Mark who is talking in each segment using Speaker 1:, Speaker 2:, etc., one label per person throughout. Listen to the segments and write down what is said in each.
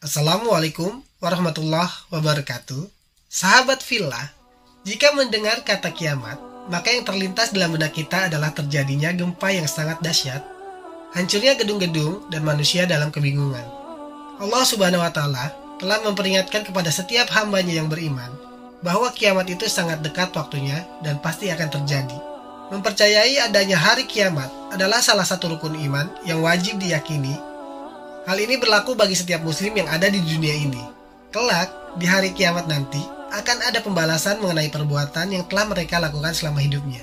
Speaker 1: Assalamualaikum warahmatullahi wabarakatuh. Sahabat Villa, jika mendengar kata kiamat, maka yang terlintas dalam benak kita adalah terjadinya gempa yang sangat dahsyat, hancurnya gedung-gedung dan manusia dalam kebingungan. Allah Subhanahu wa Ta'ala telah memperingatkan kepada setiap hambanya yang beriman bahwa kiamat itu sangat dekat waktunya dan pasti akan terjadi. Mempercayai adanya hari kiamat adalah salah satu rukun iman yang wajib diyakini. Hal ini berlaku bagi setiap muslim yang ada di dunia ini. Kelak, di hari kiamat nanti, akan ada pembalasan mengenai perbuatan yang telah mereka lakukan selama hidupnya.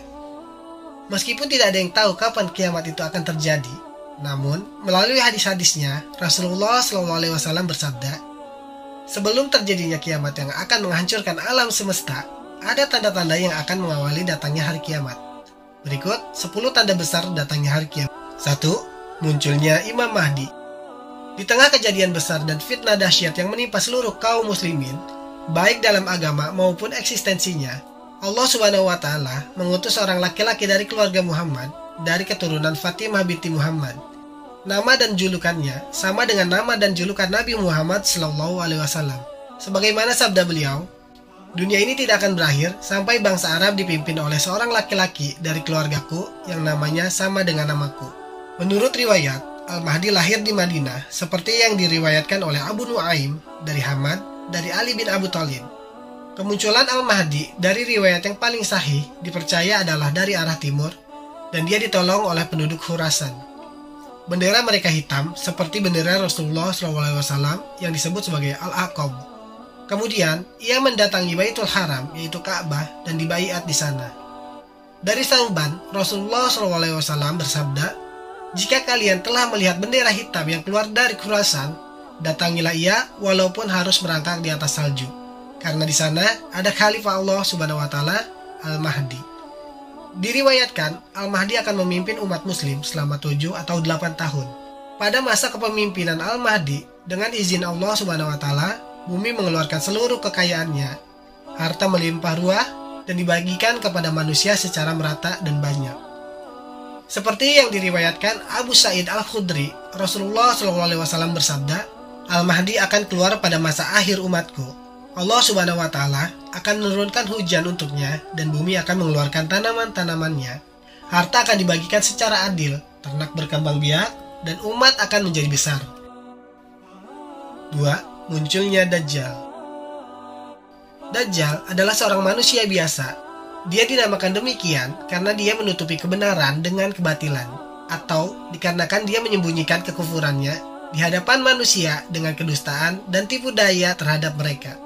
Speaker 1: Meskipun tidak ada yang tahu kapan kiamat itu akan terjadi, namun, melalui hadis-hadisnya, Rasulullah SAW bersabda, sebelum terjadinya kiamat yang akan menghancurkan alam semesta, ada tanda-tanda yang akan mengawali datangnya hari kiamat. Berikut 10 tanda besar datangnya hari kiamat. 1. Munculnya Imam Mahdi. Di tengah kejadian besar dan fitnah dahsyat yang menimpa seluruh kaum muslimin, baik dalam agama maupun eksistensinya, Allah Subhanahu wa Ta'ala mengutus seorang laki-laki dari keluarga Muhammad dari keturunan Fatimah binti Muhammad. Nama dan julukannya sama dengan nama dan julukan Nabi Muhammad SAW. Sebagaimana sabda beliau, dunia ini tidak akan berakhir sampai bangsa Arab dipimpin oleh seorang laki-laki dari keluargaku yang namanya sama dengan namaku. Menurut riwayat, Al-Mahdi lahir di Madinah seperti yang diriwayatkan oleh Abu Nuaim dari Hamad dari Ali bin Abu Thalib. Kemunculan Al-Mahdi dari riwayat yang paling sahih dipercaya adalah dari arah timur dan dia ditolong oleh penduduk Khurasan. Bendera mereka hitam seperti bendera Rasulullah SAW yang disebut sebagai Al-Aqab. Kemudian ia mendatangi Baitul Haram yaitu Ka'bah dan dibaiat di sana. Dari Sauban, Rasulullah SAW bersabda, jika kalian telah melihat bendera hitam yang keluar dari Khurasan, datangilah ia walaupun harus merangkak di atas salju. Karena di sana ada Khalifah Allah Subhanahu wa Ta'ala, Al-Mahdi. Diriwayatkan, Al-Mahdi akan memimpin umat muslim selama 7 atau 8 tahun. Pada masa kepemimpinan Al-Mahdi, dengan izin Allah Subhanahu wa Ta'ala, bumi mengeluarkan seluruh kekayaannya. Harta melimpah ruah dan dibagikan kepada manusia secara merata dan banyak. Seperti yang diriwayatkan Abu Sa'id Al-Khudri, Rasulullah SAW bersabda, Al-Mahdi akan keluar pada masa akhir umatku. Allah Subhanahu wa Ta'ala akan menurunkan hujan untuknya dan bumi akan mengeluarkan tanaman-tanamannya. Harta akan dibagikan secara adil, ternak berkembang biak, dan umat akan menjadi besar. 2. Munculnya Dajjal. Dajjal adalah seorang manusia biasa. Dia dinamakan demikian karena dia menutupi kebenaran dengan kebatilan, atau dikarenakan dia menyembunyikan kekufurannya di hadapan manusia dengan kedustaan dan tipu daya terhadap mereka.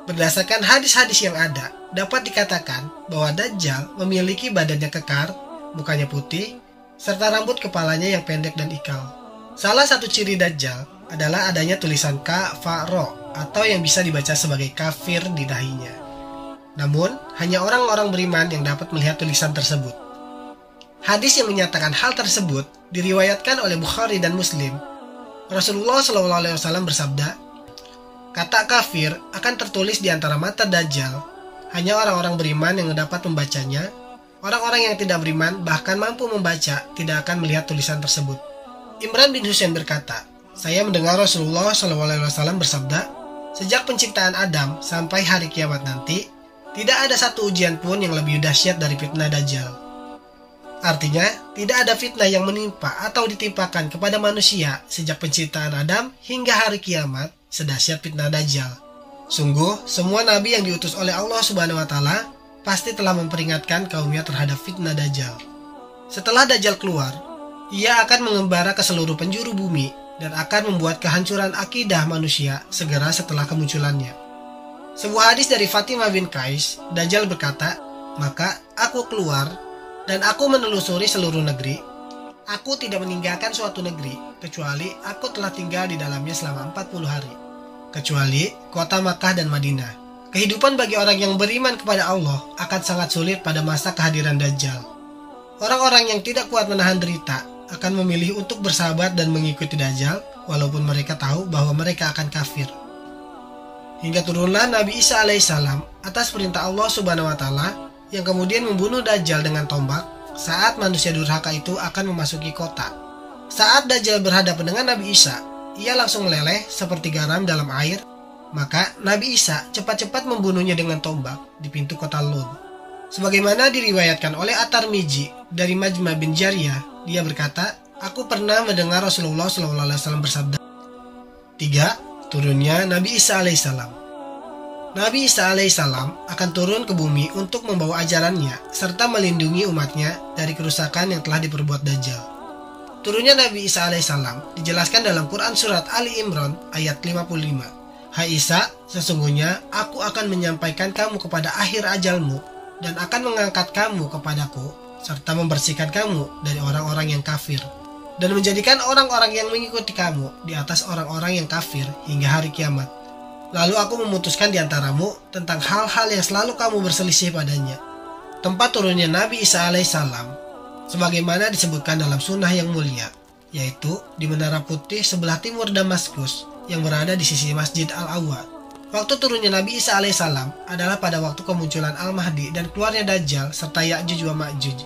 Speaker 1: Berdasarkan hadis-hadis yang ada, dapat dikatakan bahwa Dajjal memiliki badannya kekar, mukanya putih, serta rambut kepalanya yang pendek dan ikal. Salah satu ciri Dajjal adalah adanya tulisan kafaro atau yang bisa dibaca sebagai kafir di dahinya. Namun, hanya orang-orang beriman yang dapat melihat tulisan tersebut. Hadis yang menyatakan hal tersebut diriwayatkan oleh Bukhari dan Muslim. Rasulullah SAW bersabda, kata kafir akan tertulis di antara mata Dajjal. Hanya orang-orang beriman yang dapat membacanya. Orang-orang yang tidak beriman bahkan mampu membaca tidak akan melihat tulisan tersebut. Imran bin Husain berkata, saya mendengar Rasulullah SAW bersabda, sejak penciptaan Adam sampai hari kiamat nanti, tidak ada satu ujian pun yang lebih dahsyat dari fitnah Dajjal. Artinya, tidak ada fitnah yang menimpa atau ditimpakan kepada manusia sejak penciptaan Adam hingga hari kiamat sedahsyat fitnah Dajjal. Sungguh, semua nabi yang diutus oleh Allah Subhanahu wa Ta'ala pasti telah memperingatkan kaumnya terhadap fitnah Dajjal. Setelah Dajjal keluar, ia akan mengembara ke seluruh penjuru bumi dan akan membuat kehancuran akidah manusia segera setelah kemunculannya. Sebuah hadis dari Fatimah bin Qais, Dajjal berkata, maka aku keluar dan aku menelusuri seluruh negeri. Aku tidak meninggalkan suatu negeri, kecuali aku telah tinggal di dalamnya selama 40 hari. Kecuali kota Makkah dan Madinah. Kehidupan bagi orang yang beriman kepada Allah akan sangat sulit pada masa kehadiran Dajjal. Orang-orang yang tidak kuat menahan derita akan memilih untuk bersahabat dan mengikuti Dajjal, walaupun mereka tahu bahwa mereka akan kafir. Hingga turunlah Nabi Isa alaihissalam atas perintah Allah Subhanahu wa Ta'ala yang kemudian membunuh Dajjal dengan tombak saat manusia durhaka itu akan memasuki kota. Saat Dajjal berhadapan dengan Nabi Isa, ia langsung meleleh seperti garam dalam air. Maka Nabi Isa cepat-cepat membunuhnya dengan tombak di pintu kota Lud. Sebagaimana diriwayatkan oleh At-Tirmidzi dari Majma' bin Jariyah, dia berkata, "Aku pernah mendengar Rasulullah SAW bersabda." 3. Turunnya Nabi Isa alaihissalam. Nabi Isa alaihissalam akan turun ke bumi untuk membawa ajarannya serta melindungi umatnya dari kerusakan yang telah diperbuat Dajjal. Turunnya Nabi Isa alaihissalam dijelaskan dalam Quran surat Ali Imran ayat 55. "Hai Isa, sesungguhnya aku akan menyampaikan kamu kepada akhir ajalmu dan akan mengangkat kamu kepadaku serta membersihkan kamu dari orang-orang yang kafir dan menjadikan orang-orang yang mengikuti kamu di atas orang-orang yang kafir hingga hari kiamat. Lalu aku memutuskan di antaramu tentang hal-hal yang selalu kamu berselisih padanya." Tempat turunnya Nabi Isa alaihissalam sebagaimana disebutkan dalam sunnah yang mulia, yaitu di Menara Putih sebelah timur Damaskus yang berada di sisi Masjid Al-Awwa. Waktu turunnya Nabi Isa alaihissalam adalah pada waktu kemunculan Al-Mahdi dan keluarnya Dajjal serta Ya'juj wa Ma'juj.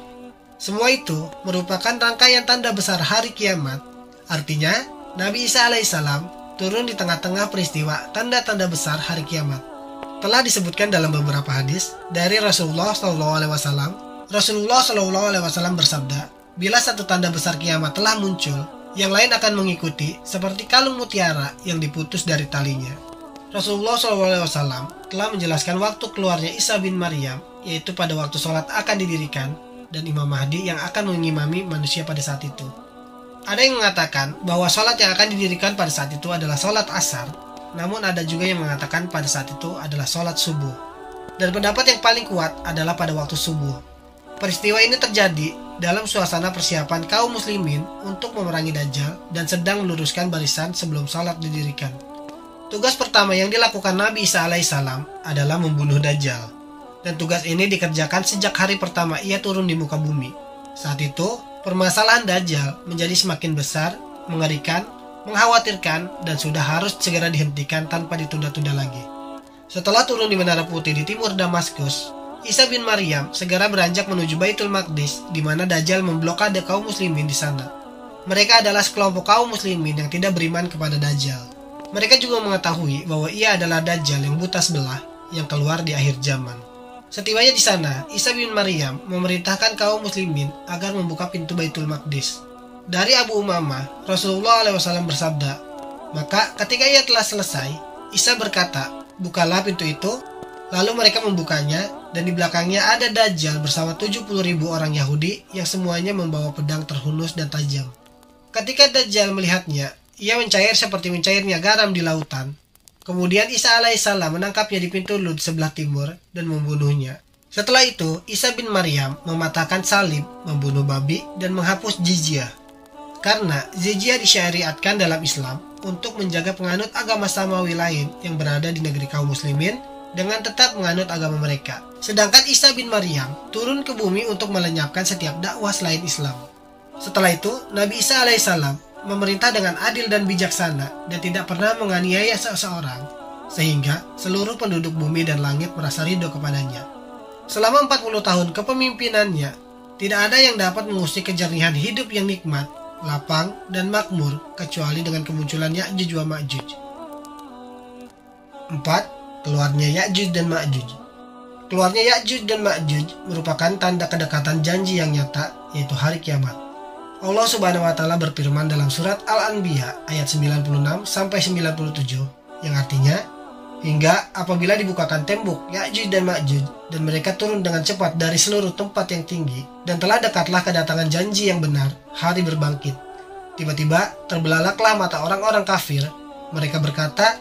Speaker 1: Semua itu merupakan rangkaian tanda besar hari kiamat. Artinya, Nabi Isa alaihissalam turun di tengah-tengah peristiwa tanda-tanda besar hari kiamat. Telah disebutkan dalam beberapa hadis dari Rasulullah SAW. Rasulullah SAW bersabda, "Bila satu tanda besar kiamat telah muncul, yang lain akan mengikuti seperti kalung mutiara yang diputus dari talinya." Rasulullah SAW telah menjelaskan waktu keluarnya Isa bin Maryam, yaitu pada waktu sholat akan didirikan, dan Imam Mahdi yang akan mengimami manusia pada saat itu. Ada yang mengatakan bahwa sholat yang akan didirikan pada saat itu adalah sholat asar, namun ada juga yang mengatakan pada saat itu adalah sholat subuh. Dan pendapat yang paling kuat adalah pada waktu subuh. Peristiwa ini terjadi dalam suasana persiapan kaum muslimin untuk memerangi Dajjal dan sedang meluruskan barisan sebelum salat didirikan. Tugas pertama yang dilakukan Nabi Isa alaihissalam adalah membunuh Dajjal. Dan tugas ini dikerjakan sejak hari pertama ia turun di muka bumi. Saat itu, permasalahan Dajjal menjadi semakin besar, mengerikan, mengkhawatirkan, dan sudah harus segera dihentikan tanpa ditunda-tunda lagi. Setelah turun di Menara Putih di timur Damaskus, Isa bin Maryam segera beranjak menuju Baitul Maqdis, di mana Dajjal memblokade kaum muslimin di sana. Mereka adalah sekelompok kaum muslimin yang tidak beriman kepada Dajjal. Mereka juga mengetahui bahwa ia adalah Dajjal yang buta sebelah yang keluar di akhir zaman. Setibanya di sana, Isa bin Maryam memerintahkan kaum muslimin agar membuka pintu Baitul Maqdis. Dari Abu Umamah, Rasulullah SAW bersabda, maka ketika ia telah selesai, Isa berkata, "Bukalah pintu itu." Lalu mereka membukanya, dan di belakangnya ada Dajjal bersama 70.000 orang Yahudi yang semuanya membawa pedang terhunus dan tajam. Ketika Dajjal melihatnya, ia mencair seperti mencairnya garam di lautan. Kemudian Isa alaihissalam menangkapnya di pintu Lud sebelah timur dan membunuhnya. Setelah itu, Isa bin Maryam mematahkan salib, membunuh babi, dan menghapus jizyah. Karena jizyah disyariatkan dalam Islam untuk menjaga penganut agama samawi lain yang berada di negeri kaum muslimin dengan tetap menganut agama mereka. Sedangkan Isa bin Maryam turun ke bumi untuk melenyapkan setiap dakwah selain Islam. Setelah itu, Nabi Isa alaihissalam memerintah dengan adil dan bijaksana dan tidak pernah menganiaya seseorang, sehingga seluruh penduduk bumi dan langit merasa ridho kepadanya. Selama 40 tahun kepemimpinannya, tidak ada yang dapat mengusik kejernihan hidup yang nikmat, lapang, dan makmur kecuali dengan kemunculan Ya'juj wa Ma'juj. 4. Keluarnya Ya'juj dan Ma'juj. Keluarnya Ya'juj dan Ma'juj merupakan tanda kedekatan janji yang nyata, yaitu hari kiamat. Allah Subhanahu wa Ta'ala berfirman dalam surat Al-Anbiya ayat 96-97 yang artinya, hingga apabila dibukakan tembok Ya'juj dan Ma'juj dan mereka turun dengan cepat dari seluruh tempat yang tinggi dan telah dekatlah kedatangan janji yang benar, hari berbangkit. Tiba-tiba terbelalaklah mata orang-orang kafir. Mereka berkata,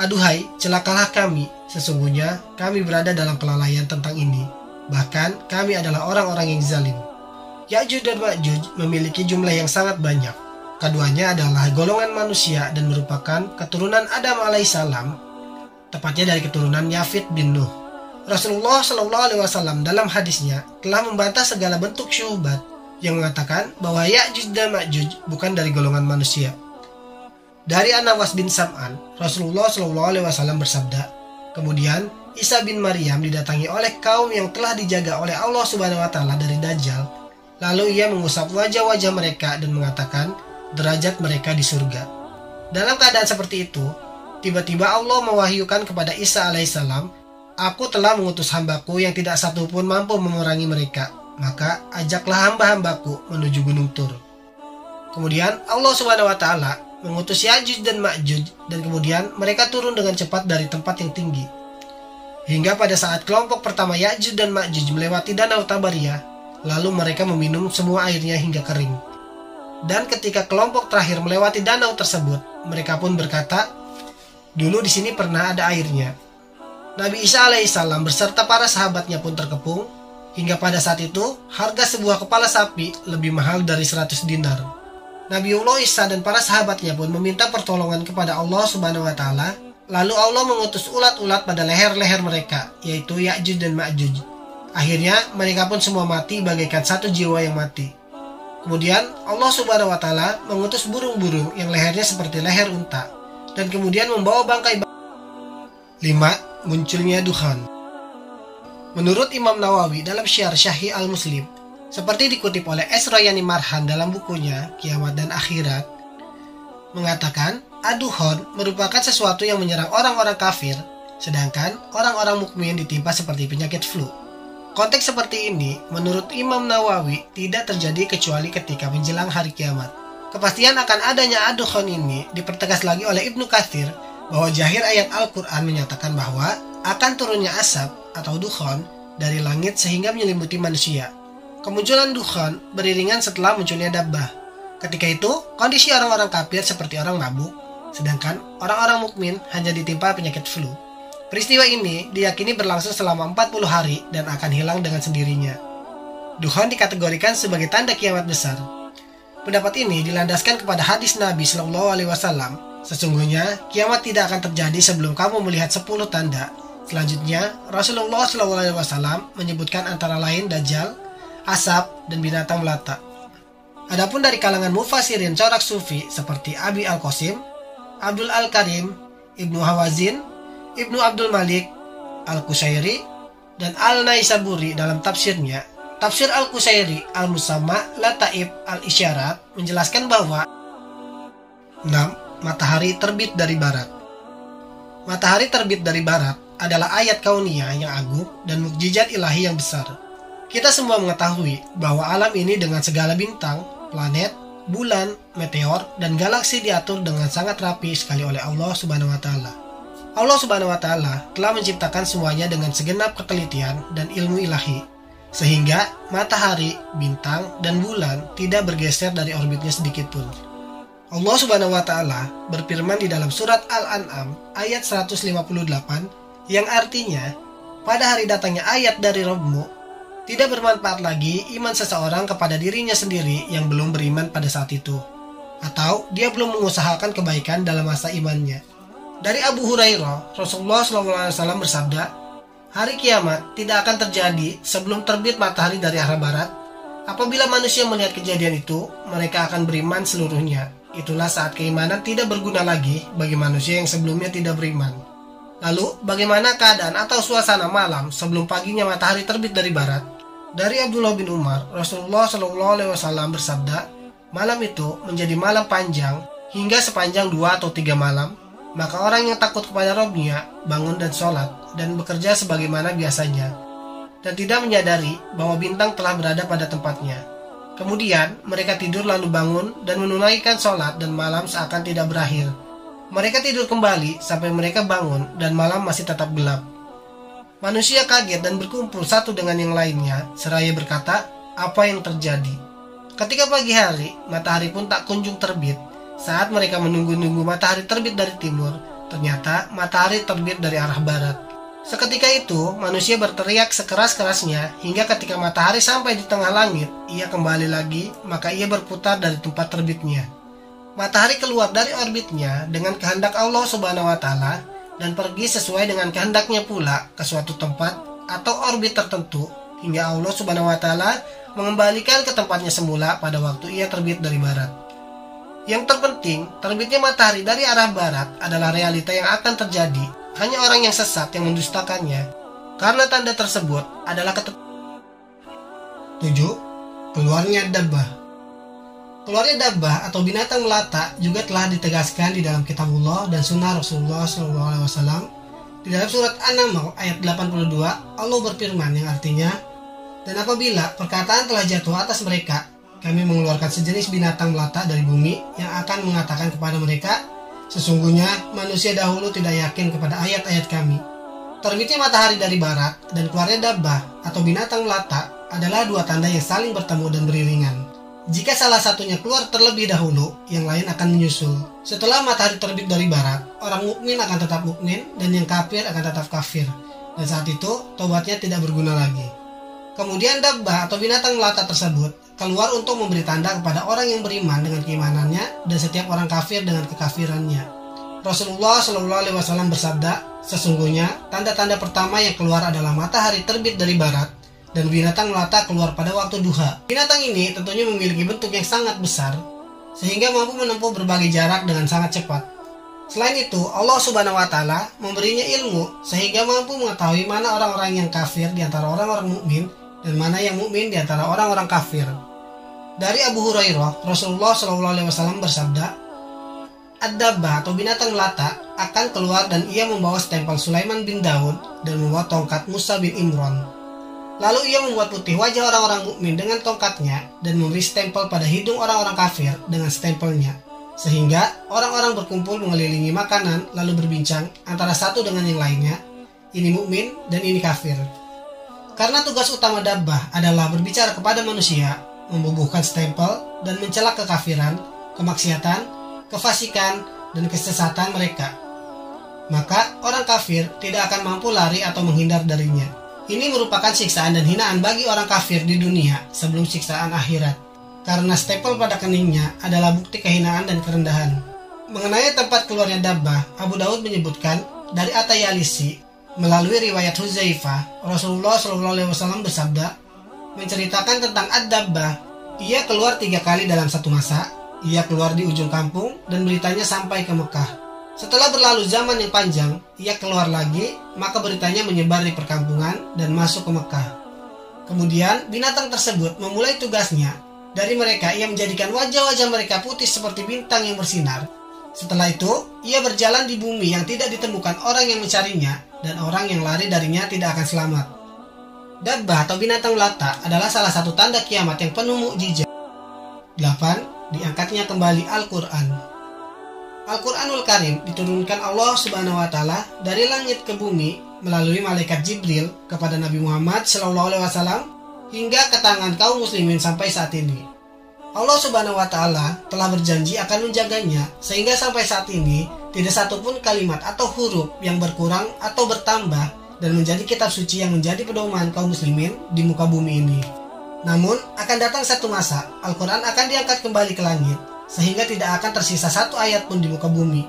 Speaker 1: "Aduhai, celakalah kami, sesungguhnya kami berada dalam kelalaian tentang ini. Bahkan kami adalah orang-orang yang zalim." Ya'juj dan Ma'juj memiliki jumlah yang sangat banyak. Keduanya adalah golongan manusia dan merupakan keturunan Adam alaihissalam, tepatnya dari keturunan Yafid bin Nuh. Rasulullah SAW dalam hadisnya telah membantah segala bentuk syubhat yang mengatakan bahwa Ya'juj dan Ma'juj bukan dari golongan manusia. Dari An-Nawas bin Sam'an, Rasulullah SAW bersabda, kemudian Isa bin Maryam didatangi oleh kaum yang telah dijaga oleh Allah Subhanahu wa Ta'ala dari Dajjal. Lalu ia mengusap wajah-wajah mereka dan mengatakan, derajat mereka di surga. Dalam keadaan seperti itu, tiba-tiba Allah mewahyukan kepada Isa alaihissalam, "Aku telah mengutus hambaku yang tidak satu pun mampu memerangi mereka. Maka ajaklah hamba-hambaku menuju Gunung Tur." Kemudian Allah Subhanahu wa Ta'ala mengutus Ya'juj dan Ma'juj, dan kemudian mereka turun dengan cepat dari tempat yang tinggi. Hingga pada saat kelompok pertama Ya'juj dan Ma'juj melewati danau Tabariyah, lalu mereka meminum semua airnya hingga kering. Dan ketika kelompok terakhir melewati danau tersebut, mereka pun berkata, "Dulu di sini pernah ada airnya." Nabi Isa alaihissalam beserta para sahabatnya pun terkepung, hingga pada saat itu harga sebuah kepala sapi lebih mahal dari 100 dinar. Nabiullah Isa dan para sahabatnya pun meminta pertolongan kepada Allah Subhanahu wa Ta'ala, lalu Allah mengutus ulat-ulat pada leher-leher mereka, yaitu Ya'juj dan Ma'juj. Akhirnya mereka pun semua mati bagaikan satu jiwa yang mati. Kemudian Allah Subhanahu wa Ta'ala mengutus burung-burung yang lehernya seperti leher unta, dan kemudian membawa bangkai. 5. Munculnya dukhan. Menurut Imam Nawawi dalam Syiar Syahih Al-Muslim, seperti dikutip oleh Esroyani Marhan dalam bukunya Kiamat dan Akhirat, mengatakan ad-dukhan merupakan sesuatu yang menyerang orang-orang kafir, sedangkan orang-orang mukmin ditimpa seperti penyakit flu. Konteks seperti ini, menurut Imam Nawawi, tidak terjadi kecuali ketika menjelang hari kiamat. Kepastian akan adanya ad-dukhan ini dipertegas lagi oleh Ibnu Katsir, bahwa zahir ayat Al-Quran menyatakan bahwa akan turunnya asap atau dukhan dari langit sehingga menyelimuti manusia. Kemunculan dukhan beriringan setelah munculnya dabbah. Ketika itu, kondisi orang-orang kafir seperti orang mabuk, sedangkan orang-orang mukmin hanya ditimpa penyakit flu. Peristiwa ini diyakini berlangsung selama 40 hari dan akan hilang dengan sendirinya. Dukhan dikategorikan sebagai tanda kiamat besar. Pendapat ini dilandaskan kepada hadis Nabi SAW. Sesungguhnya kiamat tidak akan terjadi sebelum kamu melihat 10 tanda. Selanjutnya, Rasulullah SAW menyebutkan antara lain Dajjal, asap, dan binatang melata. Adapun dari kalangan mufassirin corak sufi seperti Abi Al-Qasim, Abdul Al-Karim, Ibnu Hawazin, Ibnu Abdul Malik, Al-Qusairi, dan Al-Naisaburi dalam tafsirnya, Tafsir Al-Qusairi Al-Musamma Lataib Al-Isyarat, menjelaskan bahwa 6. Matahari terbit dari barat. Matahari terbit dari barat adalah ayat kauniyah yang agung dan mukjizat ilahi yang besar. Kita semua mengetahui bahwa alam ini dengan segala bintang, planet, bulan, meteor, dan galaksi diatur dengan sangat rapi sekali oleh Allah Subhanahu wa Ta'ala. Allah Subhanahu wa Ta'ala telah menciptakan semuanya dengan segenap ketelitian dan ilmu ilahi, sehingga matahari, bintang, dan bulan tidak bergeser dari orbitnya sedikit pun. Allah Subhanahu wa Ta'ala berfirman di dalam surat Al-An'am ayat 158 yang artinya, pada hari datangnya ayat dari Rabb-Mu, tidak bermanfaat lagi iman seseorang kepada dirinya sendiri yang belum beriman pada saat itu, atau dia belum mengusahakan kebaikan dalam masa imannya. Dari Abu Hurairah, Rasulullah SAW bersabda, hari kiamat tidak akan terjadi sebelum terbit matahari dari arah barat. Apabila manusia melihat kejadian itu, mereka akan beriman seluruhnya. Itulah saat keimanan tidak berguna lagi bagi manusia yang sebelumnya tidak beriman. Lalu, bagaimana keadaan atau suasana malam sebelum paginya matahari terbit dari barat? Dari Abdullah bin Umar, Rasulullah SAW bersabda, malam itu menjadi malam panjang hingga sepanjang 2 atau 3 malam. Maka orang yang takut kepada Rabb-Nya bangun dan sholat dan bekerja sebagaimana biasanya, dan tidak menyadari bahwa bintang telah berada pada tempatnya. Kemudian mereka tidur lalu bangun dan menunaikan sholat, dan malam seakan tidak berakhir. Mereka tidur kembali sampai mereka bangun dan malam masih tetap gelap. Manusia kaget dan berkumpul satu dengan yang lainnya, seraya berkata, apa yang terjadi? Ketika pagi hari, matahari pun tak kunjung terbit. Saat mereka menunggu-nunggu matahari terbit dari timur, ternyata matahari terbit dari arah barat. Seketika itu, manusia berteriak sekeras-kerasnya hingga ketika matahari sampai di tengah langit, ia kembali lagi, maka ia berputar dari tempat terbitnya. Matahari keluar dari orbitnya dengan kehendak Allah Subhanahu wa Ta'ala dan pergi sesuai dengan kehendaknya pula ke suatu tempat atau orbit tertentu hingga Allah Subhanahu wa Ta'ala mengembalikan ke tempatnya semula pada waktu ia terbit dari barat. Yang terpenting, terbitnya matahari dari arah barat adalah realita yang akan terjadi. Hanya orang yang sesat yang mendustakannya. Karena tanda tersebut adalah 7. Keluarnya dabbah. Keluarnya dabbah atau binatang melata juga telah ditegaskan di dalam kitabullah dan sunnah Rasulullah SAW. Di dalam surat An-Naml ayat 82, Allah berfirman yang artinya, "Dan apabila perkataan telah jatuh atas mereka, kami mengeluarkan sejenis binatang melata dari bumi yang akan mengatakan kepada mereka, sesungguhnya manusia dahulu tidak yakin kepada ayat-ayat kami." Terbitnya matahari dari barat dan keluarnya dabbah atau binatang melata adalah dua tanda yang saling bertemu dan beriringan. Jika salah satunya keluar terlebih dahulu, yang lain akan menyusul. Setelah matahari terbit dari barat, orang mukmin akan tetap mukmin dan yang kafir akan tetap kafir. Dan saat itu, tobatnya tidak berguna lagi. Kemudian dabbah atau binatang melata tersebut keluar untuk memberi tanda kepada orang yang beriman dengan keimanannya dan setiap orang kafir dengan kekafirannya. Rasulullah SAW bersabda, "Sesungguhnya tanda-tanda pertama yang keluar adalah matahari terbit dari barat dan binatang melata keluar pada waktu duha." Binatang ini tentunya memiliki bentuk yang sangat besar, sehingga mampu menempuh berbagai jarak dengan sangat cepat. Selain itu, Allah Subhanahu wa Ta'ala memberinya ilmu sehingga mampu mengetahui mana orang-orang yang kafir di antara orang-orang mukmin dan mana yang mukmin di antara orang-orang kafir. Dari Abu Hurairah, Rasulullah SAW bersabda, "Ad-dabbah atau binatang melata akan keluar dan ia membawa stempel Sulaiman bin Daud dan membawa tongkat Musa bin Imran. Lalu ia membuat putih wajah orang-orang mukmin dengan tongkatnya dan memberi stempel pada hidung orang-orang kafir dengan stempelnya, sehingga orang-orang berkumpul mengelilingi makanan lalu berbincang antara satu dengan yang lainnya, ini mukmin dan ini kafir." Karena tugas utama dabbah adalah berbicara kepada manusia, membubuhkan stempel dan mencela kekafiran, kemaksiatan, kefasikan, dan kesesatan mereka, maka orang kafir tidak akan mampu lari atau menghindar darinya. Ini merupakan siksaan dan hinaan bagi orang kafir di dunia sebelum siksaan akhirat, karena stempel pada keningnya adalah bukti kehinaan dan kerendahan. Mengenai tempat keluarnya dabbah, Abu Daud menyebutkan dari At-Tayalisi melalui riwayat Huzaifah, Rasulullah SAW bersabda, menceritakan tentang ad-dabbah, ia keluar 3 kali dalam satu masa. Ia keluar di ujung kampung dan beritanya sampai ke Mekah. Setelah berlalu zaman yang panjang, ia keluar lagi, maka beritanya menyebar di perkampungan dan masuk ke Mekah. Kemudian binatang tersebut memulai tugasnya. Dari mereka ia menjadikan wajah-wajah mereka putih seperti bintang yang bersinar. Setelah itu, ia berjalan di bumi yang tidak ditemukan orang yang mencarinya, dan orang yang lari darinya tidak akan selamat. Dabbah atau binatang melata adalah salah satu tanda kiamat yang penuh mukjizat. 8. Diangkatnya kembali Al-Quran. Al-Quranul Karim diturunkan Allah Subhanahu wa Ta'ala dari langit ke bumi melalui malaikat Jibril kepada Nabi Muhammad SAW hingga ke tangan kaum muslimin sampai saat ini. Allah Subhanahu wa Ta'ala telah berjanji akan menjaganya sehingga sampai saat ini tidak satupun kalimat atau huruf yang berkurang atau bertambah dan menjadi kitab suci yang menjadi pedoman kaum muslimin di muka bumi ini. Namun akan datang satu masa Al-Quran akan diangkat kembali ke langit, sehingga tidak akan tersisa satu ayat pun di muka bumi.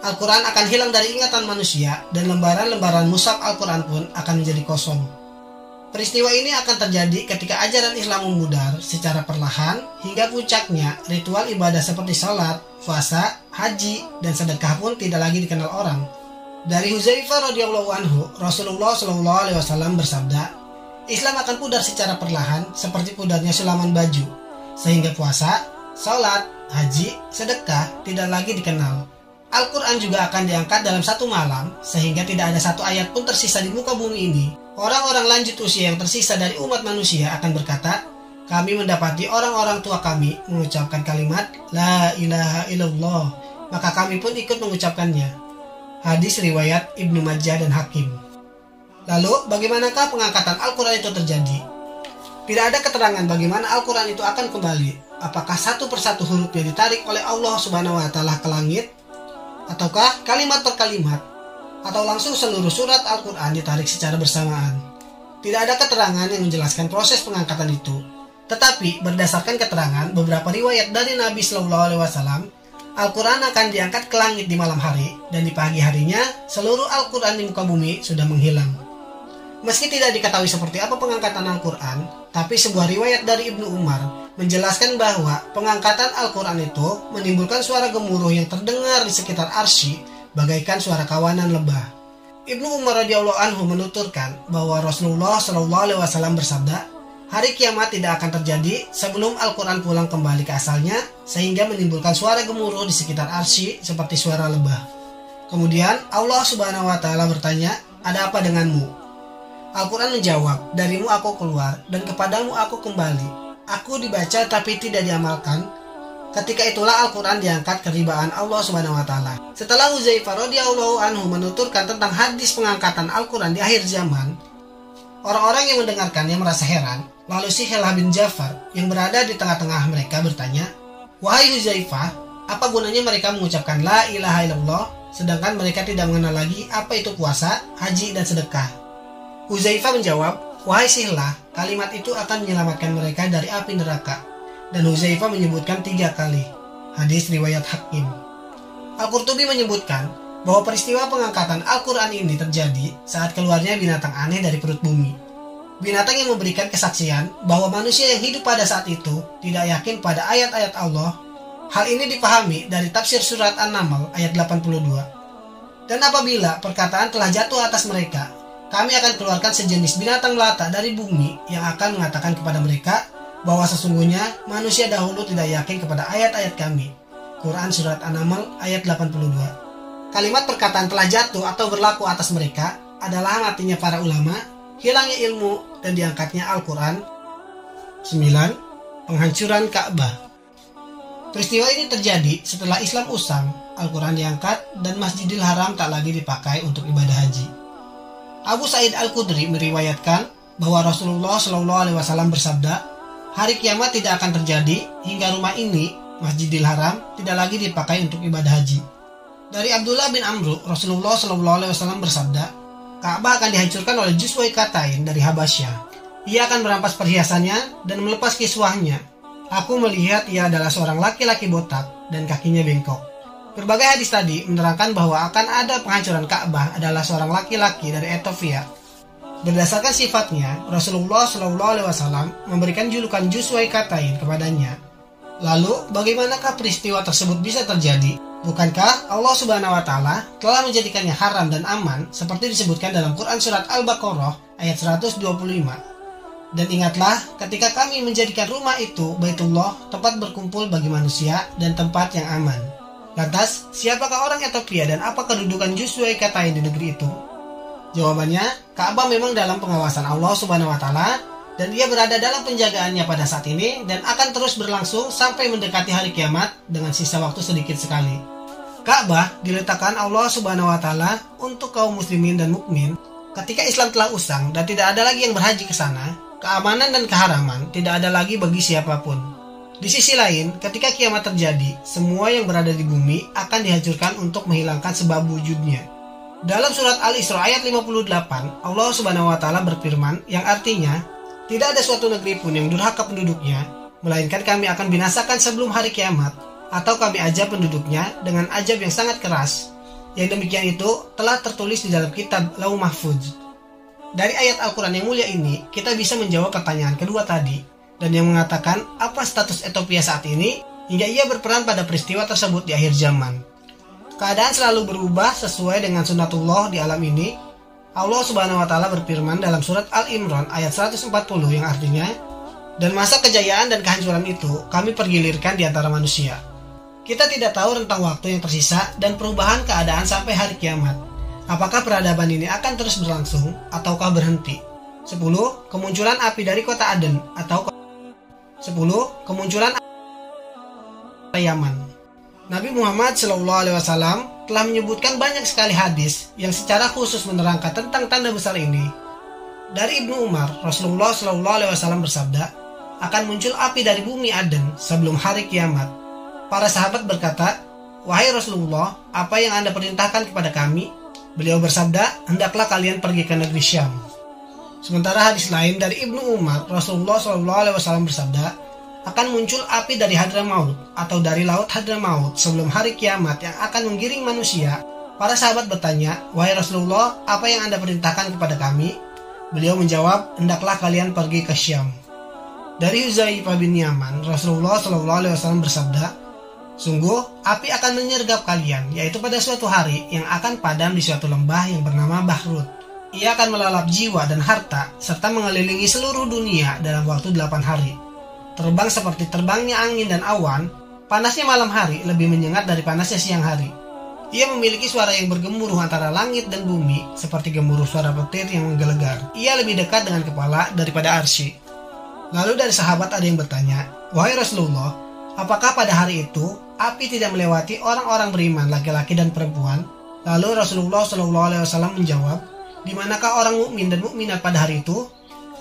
Speaker 1: Al-Quran akan hilang dari ingatan manusia dan lembaran-lembaran mushaf Al-Quran pun akan menjadi kosong. Peristiwa ini akan terjadi ketika ajaran Islam memudar secara perlahan hingga puncaknya ritual ibadah seperti salat, puasa, haji, dan sedekah pun tidak lagi dikenal orang. Dari Huzaifah radhiyallahu anhu, Rasulullah SAW bersabda, Islam akan pudar secara perlahan seperti pudarnya sulaman baju, sehingga puasa, salat, haji, sedekah tidak lagi dikenal. Al-Quran juga akan diangkat dalam satu malam, sehingga tidak ada satu ayat pun tersisa di muka bumi ini. Orang-orang lanjut usia yang tersisa dari umat manusia akan berkata, kami mendapati orang-orang tua kami mengucapkan kalimat La ilaha illallah, maka kami pun ikut mengucapkannya. Hadis riwayat Ibnu Majah dan Hakim. Lalu, bagaimanakah pengangkatan Al-Quran itu terjadi? Tidak ada keterangan bagaimana Al-Quran itu akan kembali. Apakah satu persatu hurufnya ditarik oleh Allah Subhanahu wa Ta'ala ke langit, ataukah kalimat per kalimat, atau langsung seluruh surat Al-Quran ditarik secara bersamaan. Tidak ada keterangan yang menjelaskan proses pengangkatan itu. Tetapi berdasarkan keterangan beberapa riwayat dari Nabi SAW, Al-Quran akan diangkat ke langit di malam hari, dan di pagi harinya seluruh Al-Quran di muka bumi sudah menghilang. Meski tidak diketahui seperti apa pengangkatan Al-Quran, tapi sebuah riwayat dari Ibnu Umar menjelaskan bahwa pengangkatan Al-Quran itu menimbulkan suara gemuruh yang terdengar di sekitar arsy bagaikan suara kawanan lebah. Ibnu Umar radhiyallahu anhu menuturkan bahwa Rasulullah SAW bersabda, Hari kiamat tidak akan terjadi sebelum Al-Quran pulang kembali ke asalnya, sehingga menimbulkan suara gemuruh di sekitar arsy seperti suara lebah. Kemudian Allah Subhanahu wa Ta'ala bertanya, "Ada apa denganmu?" Al-Quran menjawab, "Darimu aku keluar dan kepadamu aku kembali. Aku dibaca tapi tidak diamalkan." Ketika itulah Al-Quran diangkat ke ribaan Allah Subhanahu wa Ta'ala. Setelah Hudzaifah radhiyallahu anhu menuturkan tentang hadis pengangkatan Al-Quran di akhir zaman, orang-orang yang mendengarkannya merasa heran. Lalu si Helah bin Ja'far yang berada di tengah-tengah mereka bertanya, "Wahai Hudzaifah, apa gunanya mereka mengucapkan la ilaha illallah sedangkan mereka tidak mengenal lagi apa itu puasa, haji, dan sedekah?" Hudzaifah menjawab, "Wahai si Helah, kalimat itu akan menyelamatkan mereka dari api neraka." Dan Hudzaifah menyebutkan 3 kali. Hadis riwayat Hakim. Al-Qurtubi menyebutkan bahwa peristiwa pengangkatan Al-Quran ini terjadi saat keluarnya binatang aneh dari perut bumi. Binatang yang memberikan kesaksian bahwa manusia yang hidup pada saat itu tidak yakin pada ayat-ayat Allah. Hal ini dipahami dari tafsir surat An-Naml ayat 82. Dan apabila perkataan telah jatuh atas mereka, kami akan keluarkan sejenis binatang melata dari bumi yang akan mengatakan kepada mereka bahwa sesungguhnya manusia dahulu tidak yakin kepada ayat-ayat kami. Quran surat An-Naml ayat 82. Kalimat perkataan telah jatuh atau berlaku atas mereka adalah matinya para ulama, hilangnya ilmu, dan diangkatnya Al-Quran. 9. Penghancuran Ka'bah. Peristiwa ini terjadi setelah Islam usang, Al-Quran diangkat, dan Masjidil Haram tak lagi dipakai untuk ibadah haji. Abu Sa'id Al-Khudri meriwayatkan bahwa Rasulullah SAW bersabda, "Hari kiamat tidak akan terjadi hingga rumah ini, Masjidil Haram, tidak lagi dipakai untuk ibadah haji." Dari Abdullah bin Amru, Rasulullah SAW bersabda, "Ka'bah akan dihancurkan oleh Juswai Katain dari Habasyah. Ia akan merampas perhiasannya dan melepas kiswahnya. Aku melihat ia adalah seorang laki-laki botak dan kakinya bengkok." Berbagai hadis tadi menerangkan bahwa akan ada penghancuran Ka'bah adalah seorang laki-laki dari Ethiopia. Berdasarkan sifatnya, Rasulullah SAW memberikan julukan Juswai Katain kepadanya. Lalu, bagaimanakah peristiwa tersebut bisa terjadi? Bukankah Allah Subhanahu wa Ta'ala telah menjadikannya haram dan aman seperti disebutkan dalam Quran surat Al-Baqarah ayat 125. "Dan ingatlah ketika kami menjadikan rumah itu Baitullah, tempat berkumpul bagi manusia dan tempat yang aman." Lantas, siapakah orang Ethiopia dan apa kedudukan Juswai Katain di negeri itu? Jawabannya, Ka'bah memang dalam pengawasan Allah Subhanahu wa Ta'ala, dan ia berada dalam penjagaannya pada saat ini dan akan terus berlangsung sampai mendekati hari kiamat dengan sisa waktu sedikit sekali. Ka'bah diletakkan Allah Subhanahu wa Ta'ala untuk kaum muslimin dan mukmin. Ketika Islam telah usang dan tidak ada lagi yang berhaji ke sana, keamanan dan keharaman tidak ada lagi bagi siapapun. Di sisi lain, ketika kiamat terjadi, semua yang berada di bumi akan dihancurkan untuk menghilangkan sebab wujudnya. Dalam surat Al-Isra ayat 58, Allah Subhanahu wa Ta'ala berfirman yang artinya, "Tidak ada suatu negeri pun yang durhaka penduduknya, melainkan kami akan binasakan sebelum hari kiamat, atau kami ajab penduduknya dengan ajab yang sangat keras. Yang demikian itu telah tertulis di dalam kitab Lauh Mahfuz." Dari ayat Al-Quran yang mulia ini, kita bisa menjawab pertanyaan kedua tadi, dan yang mengatakan apa status Ethiopia saat ini hingga ia berperan pada peristiwa tersebut di akhir zaman. Keadaan selalu berubah sesuai dengan sunnatullah di alam ini. Allah Subhanahu wa Ta'ala berfirman dalam surat Al-Imran ayat 140 yang artinya, "Dan masa kejayaan dan kehancuran itu kami pergilirkan di antara manusia." Kita tidak tahu rentang waktu yang tersisa dan perubahan keadaan sampai hari kiamat. Apakah peradaban ini akan terus berlangsung ataukah berhenti? 10. Kemunculan api dari kota Aden atau 10. Kemunculan Yaman. Nabi Muhammad SAW telah menyebutkan banyak sekali hadis yang secara khusus menerangkan tentang tanda besar ini. Dari Ibnu Umar, Rasulullah SAW bersabda, "Akan muncul api dari bumi Aden sebelum hari kiamat." Para sahabat berkata, "Wahai Rasulullah, apa yang Anda perintahkan kepada kami?" Beliau bersabda, "Hendaklah kalian pergi ke negeri Syam." Sementara hadis lain dari Ibnu Umar, Rasulullah SAW bersabda, "Akan muncul api dari Hadramaut atau dari laut Hadramaut sebelum hari kiamat yang akan menggiring manusia." Para sahabat bertanya, "Wahai Rasulullah, apa yang Anda perintahkan kepada kami?" Beliau menjawab, "Hendaklah kalian pergi ke Syam." Dari Hudzaifah bin Yaman, Rasulullah SAW bersabda, "Sungguh, api akan menyergap kalian, yaitu pada suatu hari yang akan padam di suatu lembah yang bernama Bahrut. Ia akan melalap jiwa dan harta serta mengelilingi seluruh dunia dalam waktu 8 hari. Terbang seperti terbangnya angin dan awan, panasnya malam hari lebih menyengat dari panasnya siang hari. Ia memiliki suara yang bergemuruh antara langit dan bumi seperti gemuruh suara petir yang menggelegar. Ia lebih dekat dengan kepala daripada arsy. Lalu dari sahabat ada yang bertanya, "Wahai Rasulullah, apakah pada hari itu api tidak melewati orang-orang beriman laki-laki dan perempuan?" Lalu Rasulullah SAW menjawab, "Di manakah orang mukmin dan mukminat pada hari itu?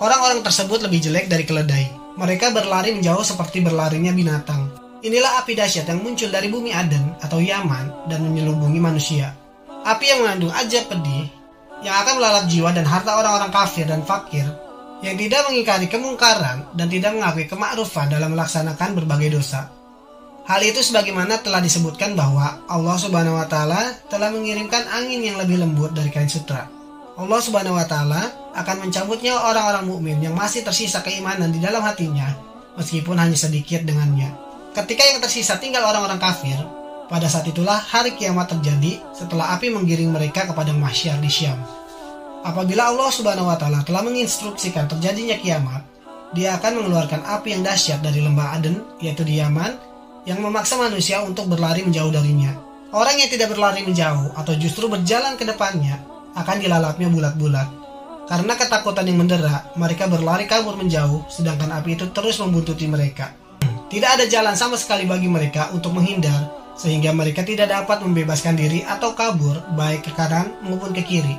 Speaker 1: Orang-orang tersebut lebih jelek dari keledai. Mereka berlari menjauh seperti berlarinya binatang." Inilah api dahsyat yang muncul dari bumi Aden atau Yaman dan menyelubungi manusia. Api yang mengandung ajab pedih, yang akan melalap jiwa dan harta orang-orang kafir dan fakir, yang tidak mengingkari kemungkaran dan tidak mengakui kemakrufan dalam melaksanakan berbagai dosa. Hal itu sebagaimana telah disebutkan bahwa Allah Subhanahu wa Ta'ala telah mengirimkan angin yang lebih lembut dari kain sutra. Allah Subhanahu wa Ta'ala akan mencabutnya orang-orang mukmin yang masih tersisa keimanan di dalam hatinya, meskipun hanya sedikit dengannya. Ketika yang tersisa tinggal orang-orang kafir, pada saat itulah hari kiamat terjadi setelah api menggiring mereka kepada mahsyar di Syam. Apabila Allah Subhanahu wa Ta'ala telah menginstruksikan terjadinya kiamat, Dia akan mengeluarkan api yang dahsyat dari lembah Aden, yaitu di Yaman, yang memaksa manusia untuk berlari menjauh darinya. Orang yang tidak berlari menjauh atau justru berjalan ke depannya akan dilalapnya bulat-bulat. Karena ketakutan yang mendera, mereka berlari kabur menjauh, sedangkan api itu terus membuntuti mereka. Tidak ada jalan sama sekali bagi mereka untuk menghindar, sehingga mereka tidak dapat membebaskan diri atau kabur baik ke kanan maupun ke kiri.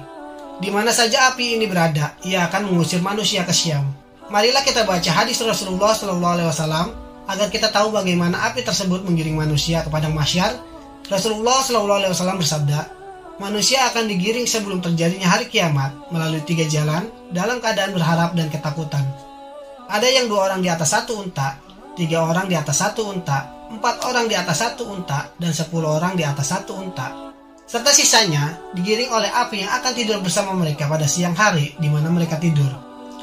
Speaker 1: Di mana saja api ini berada, ia akan mengusir manusia ke Syam. Marilah kita baca hadis Rasulullah SAW agar kita tahu bagaimana api tersebut menggiring manusia ke padang mahsyar. Rasulullah SAW bersabda, "Manusia akan digiring sebelum terjadinya hari kiamat melalui 3 jalan dalam keadaan berharap dan ketakutan. Ada yang 2 orang di atas 1 unta, 3 orang di atas 1 unta, 4 orang di atas 1 unta, dan 10 orang di atas 1 unta. Serta sisanya digiring oleh api yang akan tidur bersama mereka pada siang hari di mana mereka tidur,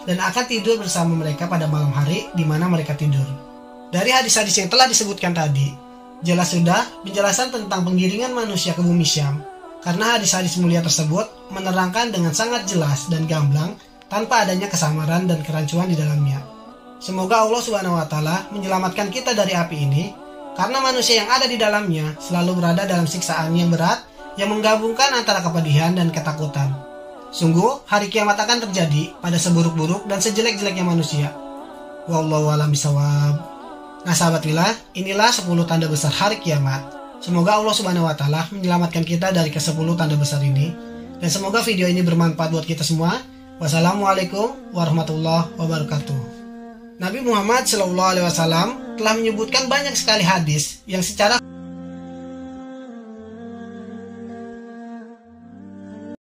Speaker 1: dan akan tidur bersama mereka pada malam hari di mana mereka tidur." Dari hadis-hadis yang telah disebutkan tadi, jelas sudah penjelasan tentang penggiringan manusia ke bumi Syam, karena hadis-hadis mulia tersebut menerangkan dengan sangat jelas dan gamblang tanpa adanya kesamaran dan kerancuan di dalamnya. Semoga Allah Subhanahu wa Ta'ala menyelamatkan kita dari api ini, karena manusia yang ada di dalamnya selalu berada dalam siksaan yang berat yang menggabungkan antara kepedihan dan ketakutan. Sungguh, hari kiamat akan terjadi pada seburuk-buruk dan sejelek-jeleknya manusia. Wallahu a'lam bishawab. Nah sahabat Willah, inilah 10 tanda besar hari kiamat. Semoga Allah Subhanahu wa Ta'ala menyelamatkan kita dari ke-10 tanda besar ini, dan semoga video ini bermanfaat buat kita semua. Wassalamualaikum warahmatullahi wabarakatuh. Nabi Muhammad SAW telah menyebutkan banyak sekali hadis yang secara